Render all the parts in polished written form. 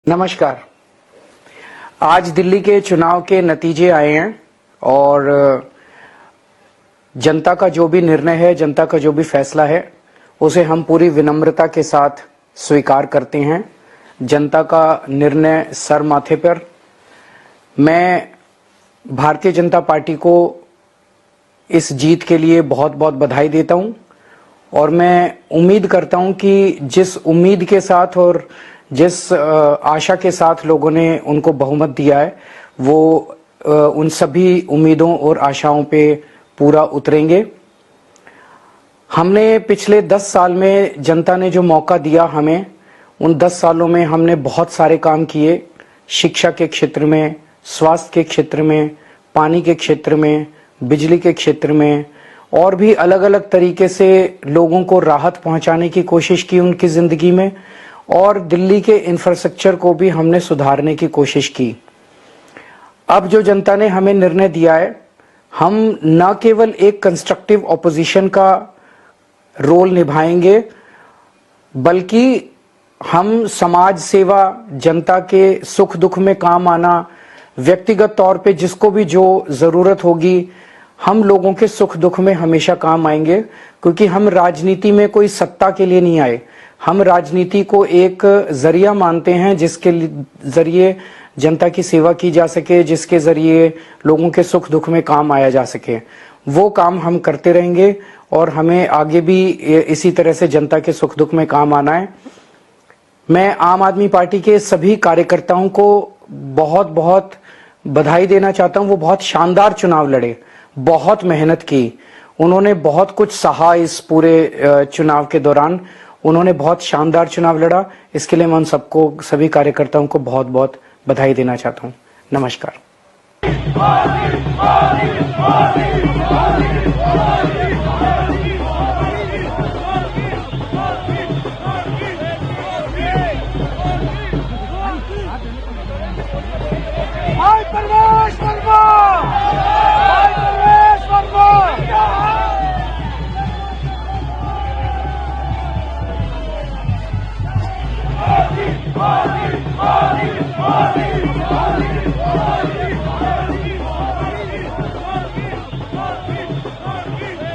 नमस्कार। आज दिल्ली के चुनाव के नतीजे आए हैं और जनता का जो भी निर्णय है, जनता का जो भी फैसला है, उसे हम पूरी विनम्रता के साथ स्वीकार करते हैं। जनता का निर्णय सर माथे पर। मैं भारतीय जनता पार्टी को इस जीत के लिए बहुत बहुत बधाई देता हूं और मैं उम्मीद करता हूं कि जिस उम्मीद के साथ और जिस आशा के साथ लोगों ने उनको बहुमत दिया है, वो उन सभी उम्मीदों और आशाओं पे पूरा उतरेंगे। हमने पिछले 10 साल में जनता ने जो मौका दिया हमें, उन 10 सालों में हमने बहुत सारे काम किए। शिक्षा के क्षेत्र में, स्वास्थ्य के क्षेत्र में, पानी के क्षेत्र में, बिजली के क्षेत्र में और भी अलग अलग तरीके से लोगों को राहत पहुंचाने की कोशिश की उनकी जिंदगी में, और दिल्ली के इंफ्रास्ट्रक्चर को भी हमने सुधारने की कोशिश की। अब जो जनता ने हमें निर्णय दिया है, हम न केवल एक कंस्ट्रक्टिव ऑपोजिशन का रोल निभाएंगे, बल्कि हम समाज सेवा, जनता के सुख दुख में काम आना, व्यक्तिगत तौर पे जिसको भी जो जरूरत होगी, हम लोगों के सुख दुख में हमेशा काम आएंगे। क्योंकि हम राजनीति में कोई सत्ता के लिए नहीं आए, हम राजनीति को एक जरिया मानते हैं जिसके जरिए जनता की सेवा की जा सके, जिसके जरिए लोगों के सुख दुख में काम आया जा सके। वो काम हम करते रहेंगे और हमें आगे भी इसी तरह से जनता के सुख दुख में काम आना है। मैं आम आदमी पार्टी के सभी कार्यकर्ताओं को बहुत बहुत बधाई देना चाहता हूं। वो बहुत शानदार चुनाव लड़े, बहुत मेहनत की, उन्होंने बहुत कुछ सहा इस पूरे चुनाव के दौरान। उन्होंने बहुत शानदार चुनाव लड़ा। इसके लिए मैं उन सबको, सभी कार्यकर्ताओं को बहुत बहुत बधाई देना चाहता हूं। नमस्कार।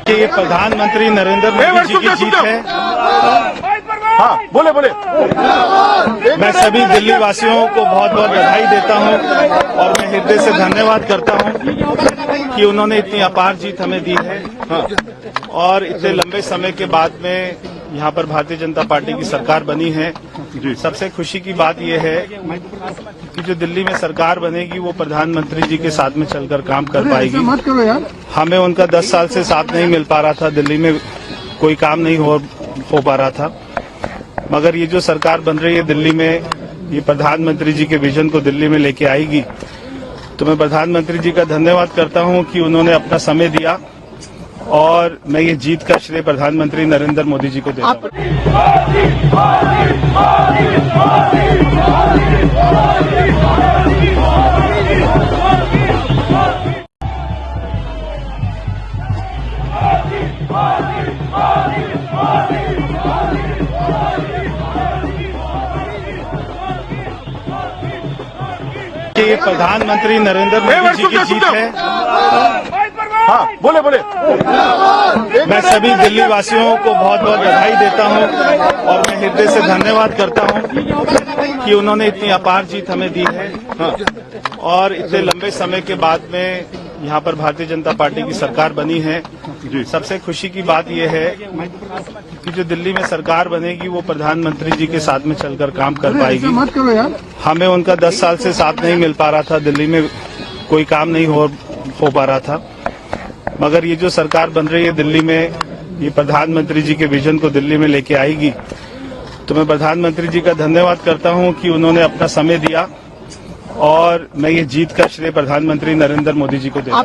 ये प्रधानमंत्री नरेंद्र मोदी जी की जीत है। हाँ, बोले। मैं सभी दिल्ली वासियों को बहुत बहुत बधाई देता हूं और मैं हृदय से धन्यवाद करता हूं कि उन्होंने इतनी अपार जीत हमें दी है। और इतने लंबे समय के बाद में यहाँ पर भारतीय जनता पार्टी की सरकार बनी है। सबसे खुशी की बात यह है कि जो दिल्ली में सरकार बनेगी वो प्रधानमंत्री जी के साथ में चलकर काम कर पाएगी। हमें उनका 10 साल से साथ नहीं मिल पा रहा था, दिल्ली में कोई काम नहीं हो पा रहा था, मगर ये जो सरकार बन रही है दिल्ली में, ये प्रधानमंत्री जी के विजन को दिल्ली में लेके आएगी। तो मैं प्रधानमंत्री जी का धन्यवाद करता हूं कि उन्होंने अपना समय दिया और मैं ये जीत का श्रेय प्रधानमंत्री नरेंद्र मोदी जी को देता हूं। ये प्रधानमंत्री नरेंद्र मोदी जी की जीत है। हाँ, बोले। मैं सभी दिल्ली वासियों को बहुत बहुत बधाई देता हूं और मैं हृदय से धन्यवाद करता हूं कि उन्होंने इतनी अपार जीत हमें दी है। और इतने लंबे समय के बाद में यहाँ पर भारतीय जनता पार्टी की सरकार बनी है। सबसे खुशी की बात यह है कि जो दिल्ली में सरकार बनेगी वो प्रधानमंत्री जी के साथ में चलकर काम कर पाएगी। हमें उनका 10 साल से साथ नहीं मिल पा रहा था, दिल्ली में कोई काम नहीं हो पा रहा था, मगर ये जो सरकार बन रही है दिल्ली में, ये प्रधानमंत्री जी के विजन को दिल्ली में लेके आएगी। तो मैं प्रधानमंत्री जी का धन्यवाद करता हूं कि उन्होंने अपना समय दिया और मैं ये जीत का श्रेय प्रधानमंत्री नरेंद्र मोदी जी को देता हूं।